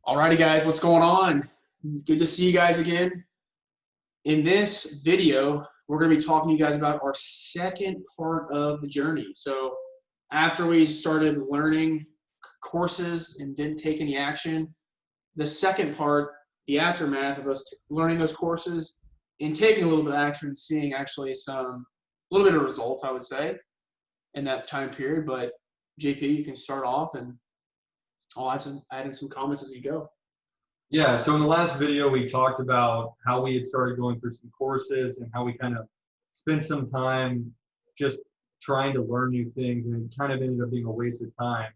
Alrighty guys, what's going on? Good to see you guys again. In this video, we're going to be talking to you guys about our second part of the journey. So after we started learning courses and didn't take any action, the second part, the aftermath of us learning those courses and taking a little bit of action and seeing actually a little bit of results, I would say, in that time period. But JP, you can start off and I'll add in some comments as you go. Yeah, so in the last video, we talked about how we had started going through some courses and how we kind of spent some time just trying to learn new things, and it kind of ended up being a waste of time.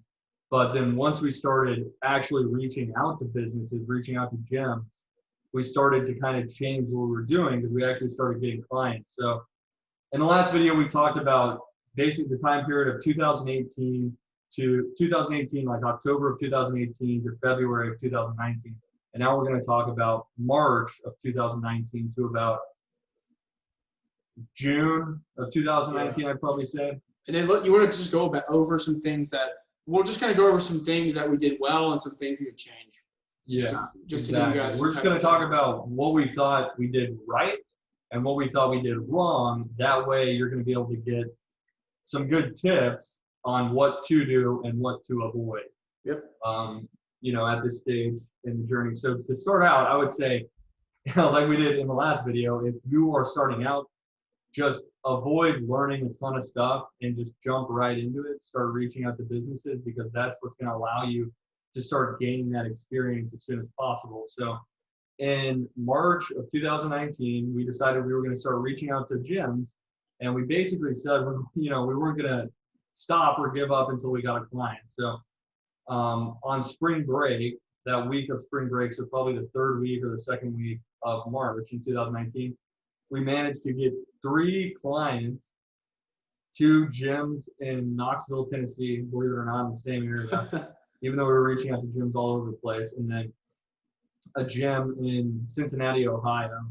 But then once we started actually reaching out to businesses, reaching out to gyms, we started to kind of change what we were doing because we actually started getting clients. So in the last video, we talked about basically the time period of 2018 to 2018, like October of 2018 to February of 2019. And now we're going to talk about March of 2019 to about June of 2019, I'd probably say. And then you want to just go over some things that we'll just kind of go over some things that we did well and some things we would change. Yeah, just exactly. To give you guys. We're just going to talk about what we thought we did right and what we thought we did wrong. That way, you're going to be able to get some good tips on what to do and what to avoid. Yep. At this stage in the journey. So to start out, I would say, like we did in the last video, if you are starting out, just avoid learning a ton of stuff and just jump right into it. Start reaching out to businesses because that's what's going to allow you to start gaining that experience as soon as possible. So in March of 2019, we decided we were going to start reaching out to gyms, and we basically said, we weren't going to stop or give up until we got a client. So on spring break, that week of spring break, so probably the third week or the second week of March in 2019, we managed to get 3 clients, 2 gyms in Knoxville, Tennessee, believe it or not, in the same area, even though we were reaching out to gyms all over the place, and then a gym in Cincinnati, Ohio.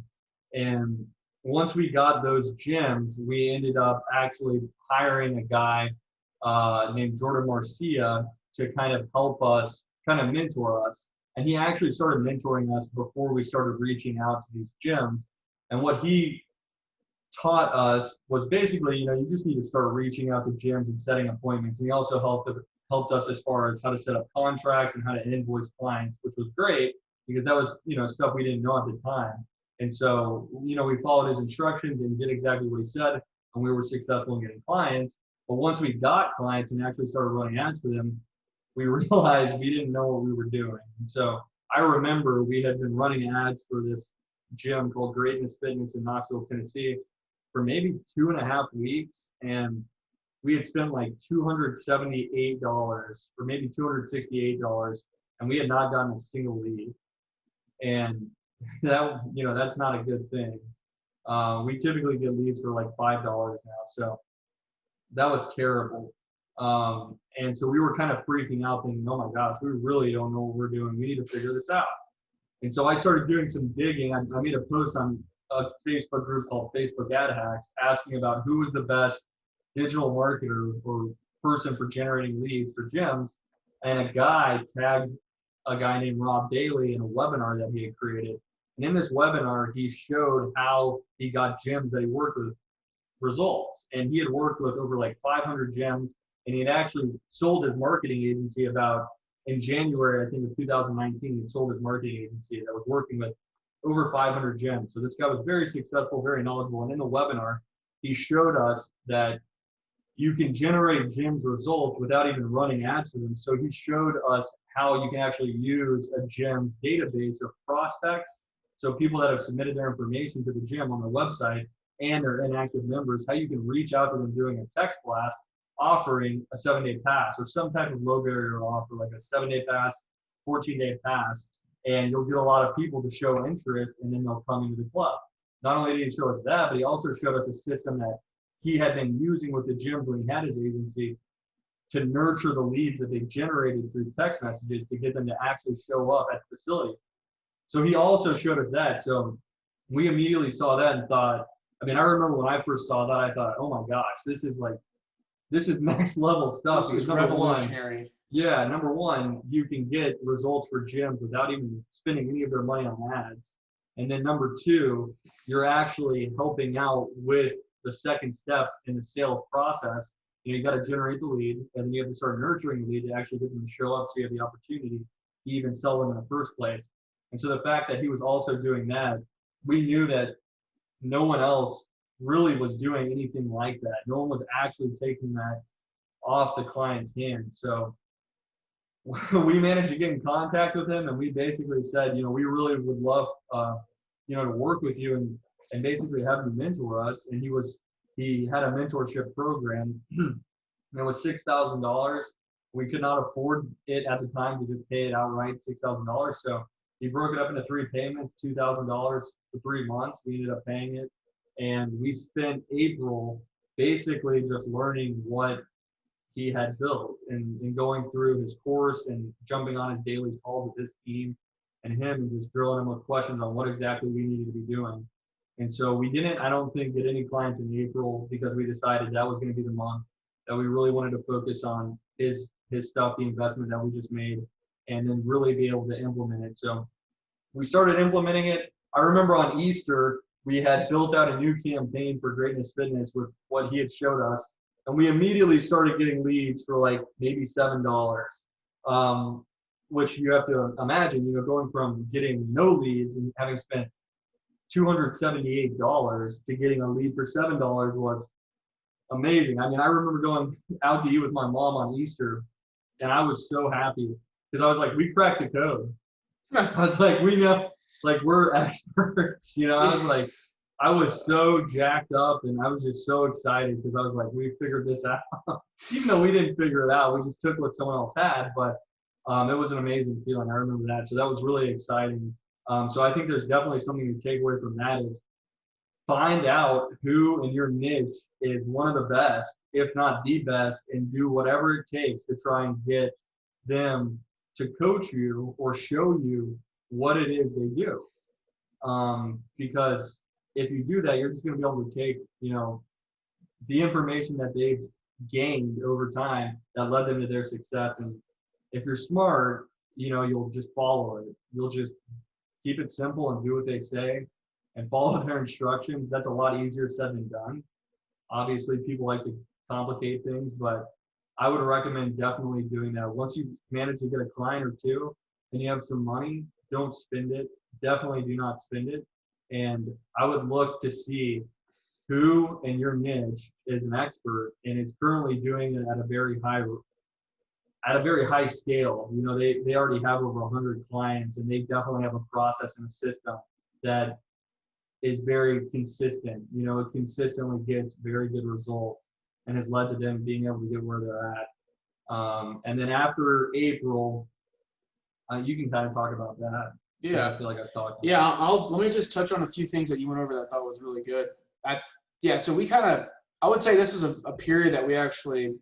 And once we got those gyms, we ended up actually hiring a guy named Jordan Marcia to kind of help us, kind of mentor us. And he actually started mentoring us before we started reaching out to these gyms. And what he taught us was basically, you just need to start reaching out to gyms and setting appointments. And he also helped us as far as how to set up contracts and how to invoice clients, which was great because that was, stuff we didn't know at the time. And so, we followed his instructions and did exactly what he said, and we were successful in getting clients. But once we got clients and actually started running ads for them, we realized we didn't know what we were doing. And so I remember we had been running ads for this gym called Greatness Fitness in Knoxville, Tennessee for maybe 2.5 weeks. And we had spent like $278 or maybe $268, and we had not gotten a single lead. And that, that's not a good thing. We typically get leads for like $5 now. So that was terrible. And so we were kind of freaking out thinking, oh my gosh, we really don't know what we're doing. We need to figure this out. And so I started doing some digging. I made a post on a Facebook group called Facebook Ad Hacks asking about who was the best digital marketer or person for generating leads for gyms. And a guy tagged a guy named Rob Daly in a webinar that he had created. And in this webinar, he showed how he got gyms that he worked with results. And he had worked with over like 500 gyms. And he had actually sold his marketing agency in January, I think, of 2019. He sold his marketing agency that was working with over 500 gyms. So this guy was very successful, very knowledgeable. And in the webinar, he showed us that you can generate gyms results without even running ads for them. So he showed us how you can actually use a gym's database of prospects. So people that have submitted their information to the gym on their website and their inactive members, how you can reach out to them doing a text blast offering a 7-day pass or some type of low barrier offer, like a 7-day pass, 14-day pass, and you'll get a lot of people to show interest, and then they'll come into the club. Not only did he show us that, but he also showed us a system that he had been using with the gyms when he had his agency to nurture the leads that they generated through text messages to get them to actually show up at the facility. So he also showed us that. So we immediately saw that and thought, I rember when I first saw that, I thought, oh my gosh, this is next level stuff. This is revolutionary. Yeah, number one, you can get results for gyms without even spending any of their money on ads. And then number two, you're actually helping out with the second step in the sales process. You got to generate the lead, and then you have to start nurturing the lead to actually get them to show up so you have the opportunity to even sell them in the first place. And so the fact that he was also doing that, we knew that no one else really was doing anything like that. No one was actually taking that off the client's hands. So we managed to get in contact with him, and we basically said, we really would love, to work with you and basically have you mentor us. And he had a mentorship program. And it was $6,000. We could not afford it at the time to just pay it outright, $6,000. So he broke it up into 3 payments, $2,000 for 3 months. We ended up paying it, and we spent April basically just learning what he had built and going through his course and jumping on his daily calls with his team and him and just drilling him with questions on what exactly we needed to be doing. And so we didn't, I don't think, get any clients in April because we decided that was going to be the month that we really wanted to focus on his stuff, the investment that we just made, and then really be able to implement it. So we started implementing it. I remember on Easter, we had built out a new campaign for Greatness Fitness with what he had showed us. And we immediately started getting leads for like maybe $7, which you have to imagine, going from getting no leads and having spent $278 to getting a lead for $7 was amazing. I mean, I remember going out to eat with my mom on Easter, and I was so happy because I was like, we cracked the code. I was like, we know, like, we're experts, I was so jacked up, and I was just so excited because I was like, we figured this out. Even though we didn't figure it out, we just took what someone else had, but it was an amazing feeling. I remember that. So that was really exciting. So I think there's definitely something to take away from that is find out who in your niche is one of the best, if not the best, and do whatever it takes to try and get them to coach you or show you what it is they do. Because if you do that, you're just going to be able to take, the information that they've gained over time that led them to their success. And if you're smart, you'll just follow it. You'll just keep it simple and do what they say and follow their instructions. That's a lot easier said than done. Obviously, people like to complicate things, but I would recommend definitely doing that. Once you manage to get a client or two and you have some money, don't spend it. Definitely do not spend it. And I would look to see who in your niche is an expert and is currently doing it at a very high scale. They already have over 100 clients, and they definitely have a process and a system that is very consistent. It consistently gets very good results and has led to them being able to get where they're at. And then after April, you can kind of talk about that. Yeah. I feel like I've talked. Yeah, let me just touch on a few things that you went over that I thought was really good. So we I would say this is a period that we actually,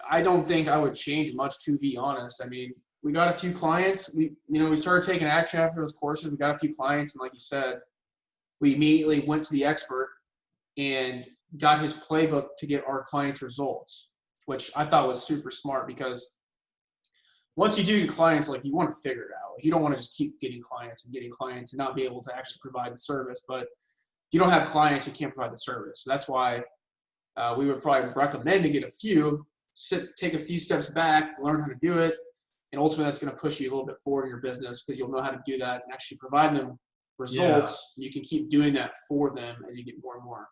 I don't think I would change much, to be honest. I mean, we got a few clients. We started taking action after those courses. We got a few clients, and like you said, we immediately went to the expert and got his playbook to get our clients results, which I thought was super smart because once you do get clients, like, you want to figure it out. You don't want to just keep getting clients and not be able to actually provide the service. But if you don't have clients, you can't provide the service. So that's why we would probably recommend to get a few, take a few steps back, learn how to do it. And ultimately, that's going to push you a little bit forward in your business because you'll know how to do that and actually provide them results. Yeah. You can keep doing that for them as you get more and more.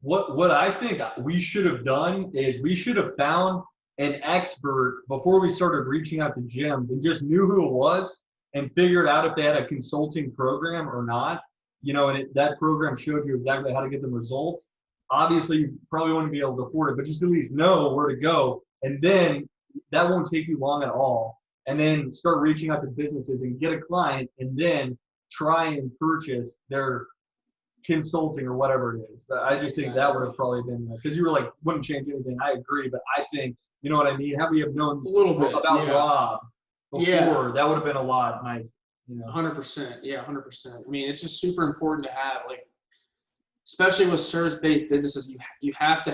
What I think we should have done is we should have found an expert before we started reaching out to gyms and just knew who it was and figured out if they had a consulting program or not, and that program showed you exactly how to get them results. Obviously, you probably wouldn't be able to afford it, but just at least know where to go. And then that won't take you long at all. And then start reaching out to businesses and get a client and then try and purchase their consulting or whatever it is. I just think that would have probably been, because you were like, wouldn't change anything. I agree, but I think, you know what I mean? How we have known a little bit about Rob before, that would have been a lot. Nice. 100%. Yeah, 100%. I mean, it's just super important to have, like, especially with service-based businesses, you have to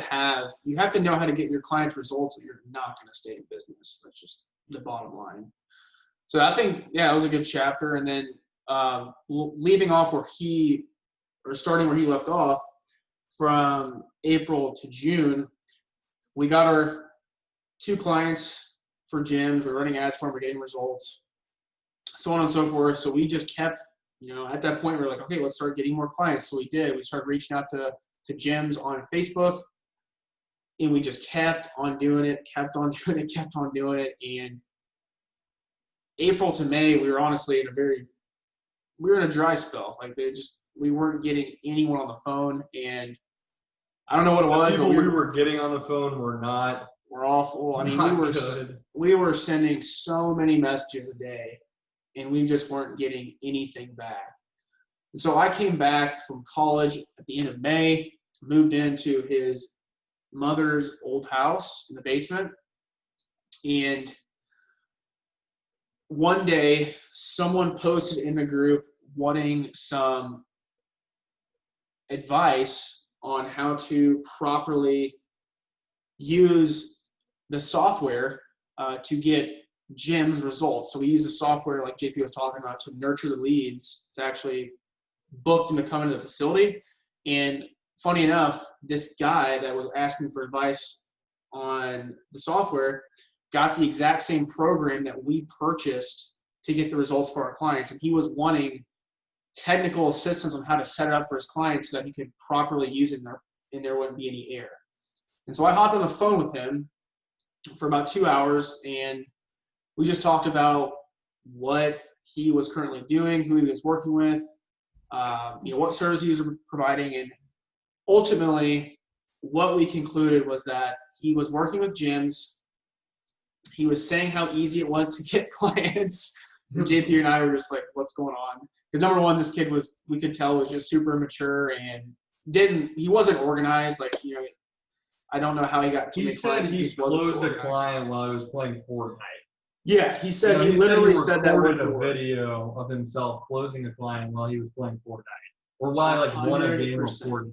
know how to get your clients results, or you're not going to stay in business. That's just the bottom line. So I think, yeah, it was a good chapter. And then leaving off starting where he left off, from April to June, we got our 2 clients for gyms. We're running ads for them. We're getting results, so on and so forth. So we just kept, at that point, we're like, okay, let's start getting more clients. So we did. We started reaching out to gyms on Facebook, and we just kept on doing it, kept on doing it. And April to May, we were honestly we were in a dry spell. Like we weren't getting anyone on the phone, and I don't know what it was. The people we were getting on the phone were awful. I mean, we were sending so many messages a day, and we just weren't getting anything back. And so I came back from college at the end of May, moved into his mother's old house in the basement, and one day someone posted in the group wanting some advice on how to properly use the software to get gyms results. So we use the software, like JP was talking about, to nurture the leads, to actually book them to come into the facility. And funny enough, this guy that was asking for advice on the software got the exact same program that we purchased to get the results for our clients. And he was wanting technical assistance on how to set it up for his clients so that he could properly use it and there wouldn't be any error. And so I hopped on the phone with him for about 2 hours, and we just talked about what he was currently doing, who he was working with, what service he was providing. And ultimately, what we concluded was that he was working with gyms. He was saying how easy it was to get clients. And JP and I were just like, what's going on? Because number one, this kid we could tell was just super immature and he wasn't organized. Like, I don't know how he got too many clients. He closed a client while he was playing Fortnite. Yeah, he said, he literally said that with a video of himself closing a client while he was playing Fortnite, or while won a game of Fortnite.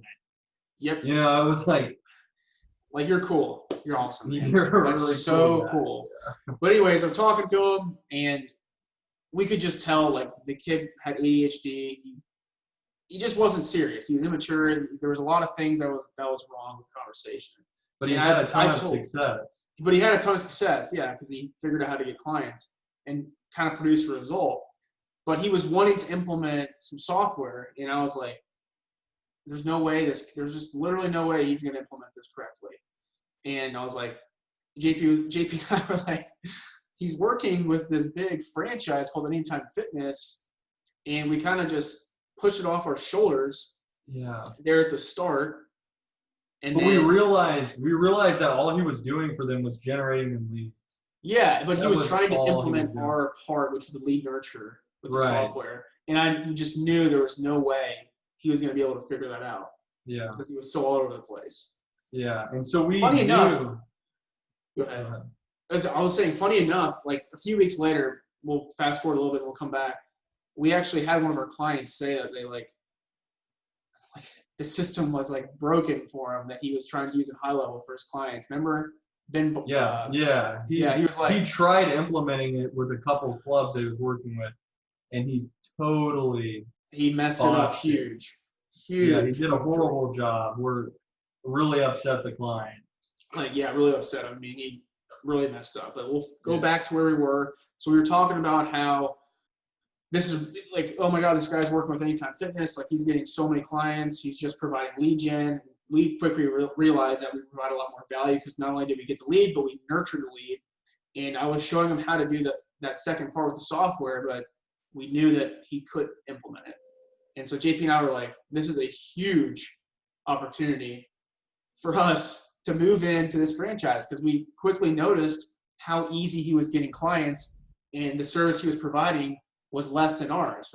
Yep. It was like you're cool. You're awesome. Man. You're That's really so cool. Yeah. But anyways, I'm talking to him, and we could just tell the kid had ADHD. He just wasn't serious. He was immature. There was a lot of things that was wrong with the conversation. But he had a ton of success. But he had a ton of success, yeah, because he figured out how to get clients and kind of produce a result. But he was wanting to implement some software, and I was like, there's just literally no way he's going to implement this correctly. And I was like, JP and I were like, he's working with this big franchise called Anytime Fitness, and we kind of just pushed it off our shoulders there at the start. But we realized that all he was doing for them was generating them leads. Yeah, but he was trying to implement our part, which was the lead nurture with the software. And we just knew there was no way he was going to be able to figure that out. Yeah. Because he was so all over the place. Yeah. And so we Funny enough. Go ahead. As I was saying, funny enough, a few weeks later, we'll fast forward a little bit and we'll come back. We actually had one of our clients say that they the system was broken for him, that he was trying to use in high level for his clients. Remember Ben? He was he tried implementing it with a couple of clubs that he was working with, and he messed it up huge. Yeah, he did a horrible job. We're really upset the client. Really upset. I mean, he really messed up. But we'll go back to where we were. So we were talking about how this is oh my God, this guy's working with Anytime Fitness. He's getting so many clients. He's just providing lead gen. We quickly realized that we provide a lot more value, because not only did we get the lead, but we nurtured the lead. And I was showing him how to do that second part with the software, but we knew that he could implement it. And so JP and I were like, this is a huge opportunity for us to move into this franchise, because we quickly noticed how easy he was getting clients, and the service he was providing was less than ours.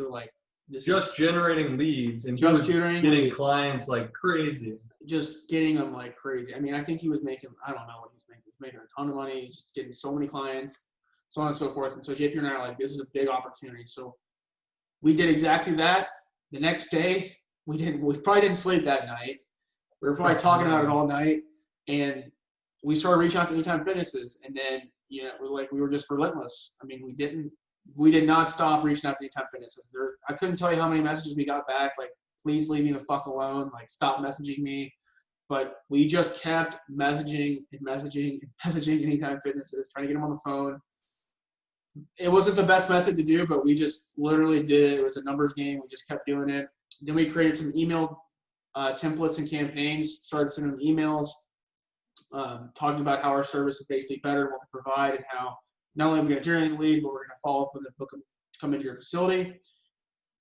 So generating leads and just getting leads. Clients like crazy. Just getting them like crazy. I mean, I think he was making, I don't know what he's making. He's making a ton of money. He's just getting so many clients, so on and so forth. And so JP and I are like, this is a big opportunity. So we did exactly that. The next day, We probably didn't sleep that night. We were probably talking about it all night, and we started reaching out to Anytime Fitnesses, and then we were just relentless. I mean, we did not stop reaching out to Anytime Fitnesses. I couldn't tell you how many messages we got back, like, please leave me the fuck alone, like, stop messaging me. But we just kept messaging and messaging and messaging Anytime Fitnesses, trying to get them on the phone. It wasn't the best method to do, but we just literally did it. It was a numbers game. We just kept doing it. Then we created some email templates and campaigns, started sending them emails, talking about how our service is basically better, what we provide, and how not only are we going to generate the lead, but we're going to follow up with them, book them to come into your facility.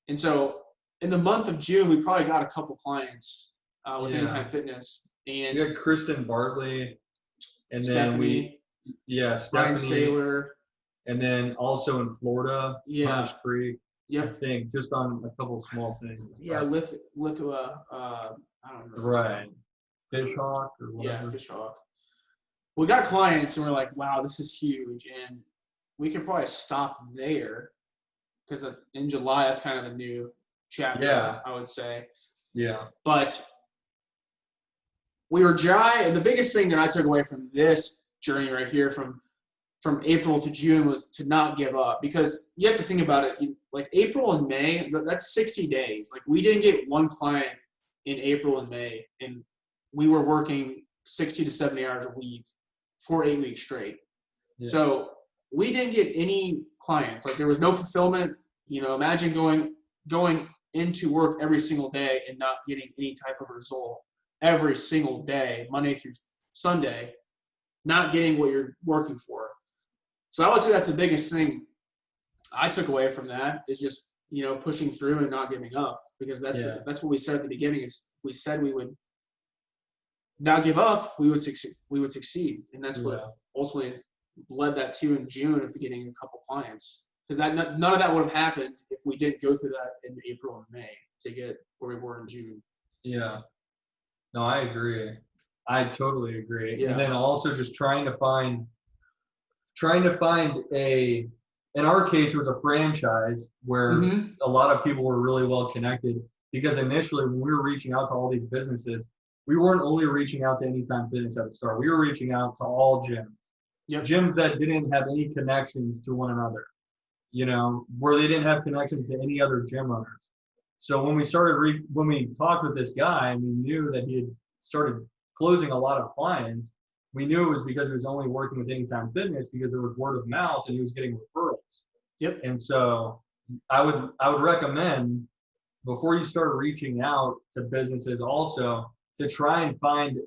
And so in the month of June, we probably got a couple clients with Anytime Fitness. And we got Kristen Bartley, and Stephanie, then Brian Stephanie Saylor. And then also in Florida, Hunter's Creek. Yep. I think just on a couple of small things. Yeah, Lithua, I don't know. Right. Fishhawk or whatever. Yeah, Fishhawk. We got clients and we're like, wow, this is huge. And we could probably stop there because in July, that's kind of a new chapter, I would say. Yeah. But we were the biggest thing that I took away from this journey right here from April to June was to not give up, because you have to think about it. Like April and May, that's 60 days. Like we didn't get one client in April and May, and we were working 60 to 70 hours a week for 8 weeks straight. Yeah. So we didn't get any clients. Like there was no fulfillment. Imagine going into work every single day and not getting any type of result every single day, Monday through Sunday, not getting what you're working for. So I would say that's the biggest thing I took away from that is just, pushing through and not giving up, because that's what we said at the beginning is we said we would not give up, we would succeed. And that's what ultimately led that to in June of getting a couple clients, because none of that would have happened if we didn't go through that in April and May to get where we were in June. Yeah. No, I agree. I totally agree. Yeah. And then also just trying to find in our case, it was a franchise where a lot of people were really well connected, because initially when we were reaching out to all these businesses, we weren't only reaching out to Anytime Fitness at the start. We were reaching out to all gyms, gyms that didn't have any connections to one another, where they didn't have connections to any other gym owners. So when we talked with this guy and we knew that he had started closing a lot of clients, we knew it was because he was only working with Anytime Fitness because there was word of mouth and he was getting referrals. Yep. And so I would recommend, before you start reaching out to businesses also, to try and find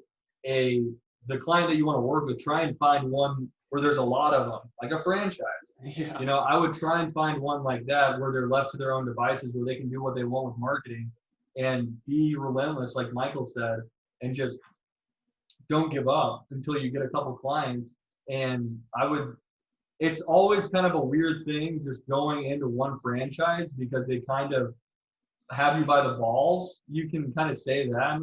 the client that you want to work with, try and find one where there's a lot of them, like a franchise. Yeah. I would try and find one like that where they're left to their own devices, where they can do what they want with marketing and be relentless, like Michael said, and just don't give up until you get a couple clients. And it's always kind of a weird thing just going into one franchise, because they kind of have you by the balls. You can kind of say that,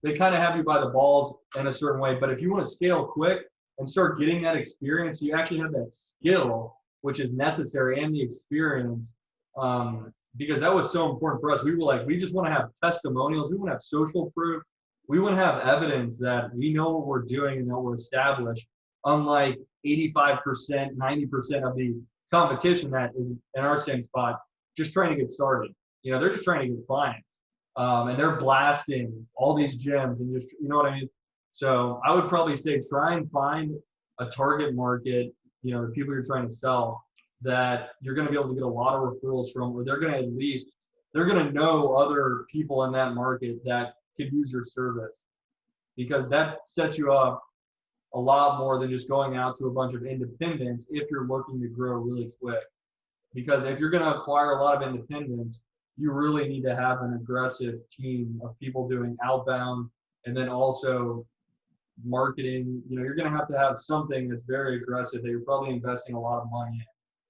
they kind of have you by the balls in a certain way. But if you want to scale quick and start getting that experience, you actually have that skill, which is necessary, and the experience, because that was so important for us. We were like, we just want to have testimonials. We want to have social proof. We want to have evidence that we know what we're doing and that we're established, unlike 85%, 90% of the competition that is in our same spot, just trying to get started. They're just trying to get clients. And they're blasting all these gyms and just, you know what I mean? So I would probably say try and find a target market, the people you're trying to sell, that you're going to be able to get a lot of referrals from, or they're going to know other people in that market that could use your service, because that sets you up a lot more than just going out to a bunch of independents if you're looking to grow really quick. Because if you're going to acquire a lot of independents, you really need to have an aggressive team of people doing outbound, and then also marketing. You're going to have something that's very aggressive that you're probably investing a lot of money in,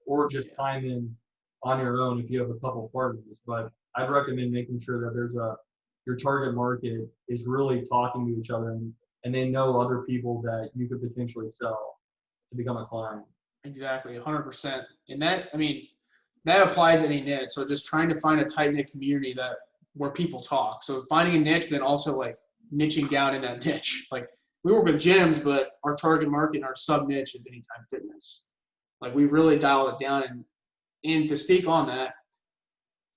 or just time in on your own if you have a couple partners. But I'd recommend making sure that your target market is really talking to each other, and they know other people that you could potentially sell to become a client. Exactly, 100%. And that applies to any niche. So just trying to find a tight-knit community that where people talk. So finding a niche, then also like niching down in that niche. Like we work with gyms, but our target market and our sub niche is Anytime Fitness. Like we really dialed it down, and to speak on that,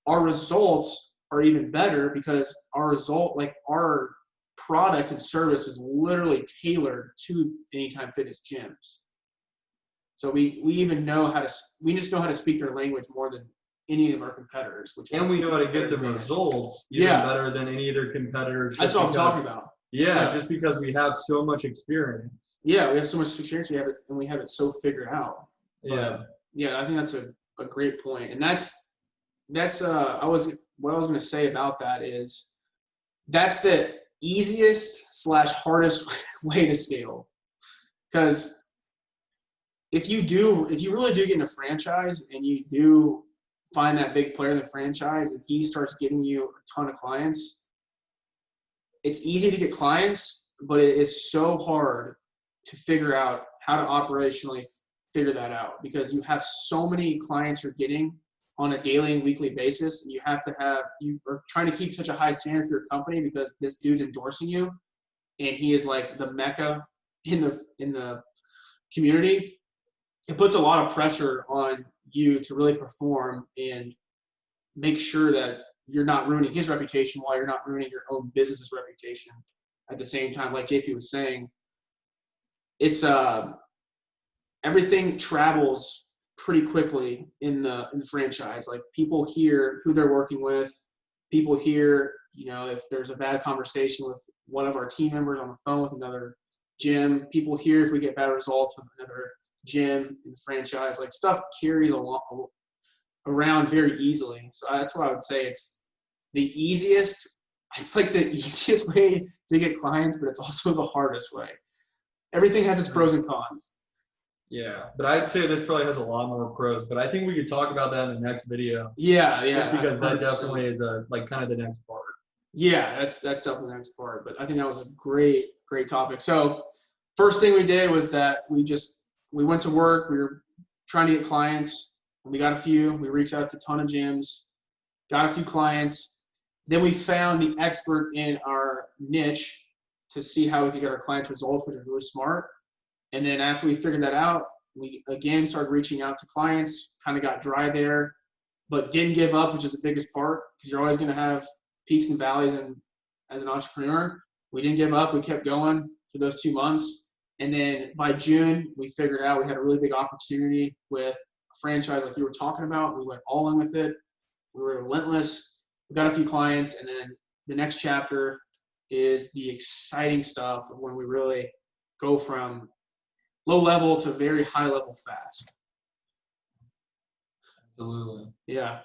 our results are even better because our product and service is literally tailored to Anytime Fitness gyms. So we just know how to speak their language more than any of our competitors. And we know how to get the results even better than any other competitors. That's what I'm talking about. Yeah, just because we have so much experience. Yeah, we have so much experience. We have it so figured out. Yeah. Yeah, I think that's a great point. And what I was going to say about that is that's the easiest / hardest way to scale. Because if you really do get in a franchise and you do find that big player in the franchise and he starts getting you a ton of clients, it's easy to get clients, but it is so hard to figure out how to operationally figure that out because you have so many clients you're getting on a daily and weekly basis, and you are trying to keep such a high standard for your company because this dude's endorsing you and he is like the mecca in the community. It puts a lot of pressure on you to really perform and make sure that you're not ruining his reputation while you're not ruining your own business's reputation at the same time. Like JP was saying, it's everything travels pretty quickly in the franchise. Like people hear who they're working with, people hear, if there's a bad conversation with one of our team members on the phone with another gym, people hear if we get bad results with another gym in the franchise. Like stuff carries around very easily. So that's what I would say. It's like the easiest way to get clients, but it's also the hardest way. Everything has its pros and cons. Yeah, but I'd say this probably has a lot more pros, but I think we could talk about that in the next video. Yeah. Just because that definitely is kind of the next part. Yeah, that's definitely the next part. But I think that was a great topic. So first thing we did was that we went to work. We were trying to get clients. We got a few. We reached out to a ton of gyms, got a few clients. Then we found the expert in our niche to see how we could get our clients results, which was really smart. And then after we figured that out, we again started reaching out to clients, kind of got dry there, but didn't give up, which is the biggest part because you're always going to have peaks and valleys. And as an entrepreneur, we didn't give up. We kept going for those 2 months. And then by June, we figured out we had a really big opportunity with a franchise like you were talking about. We went all in with it. We were relentless. We got a few clients. And then the next chapter is the exciting stuff of when we really go from low level to very high level fast. Absolutely. Yeah.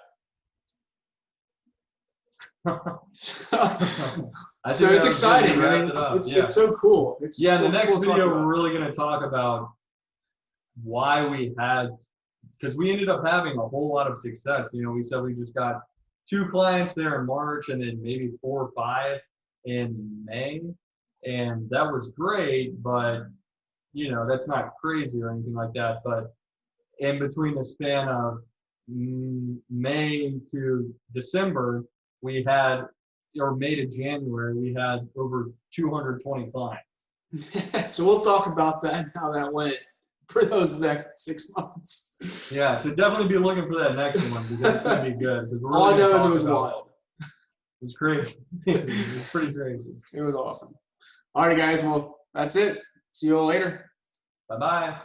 So it's exciting. It's so cool. In the next video, we're really going to talk about why because we ended up having a whole lot of success. We said we just got 2 clients there in March and then maybe 4 or 5 in May. And that was great, but that's not crazy or anything like that. But in between the span of May to December, May to January, we had over 220 clients. So we'll talk about that and how that went for those next 6 months. Yeah, so definitely be looking for that next one because it's going to be good. All I know is it was wild. It was crazy. It was pretty crazy. It was awesome. All right, guys. Well, that's it. See you all later. Bye-bye.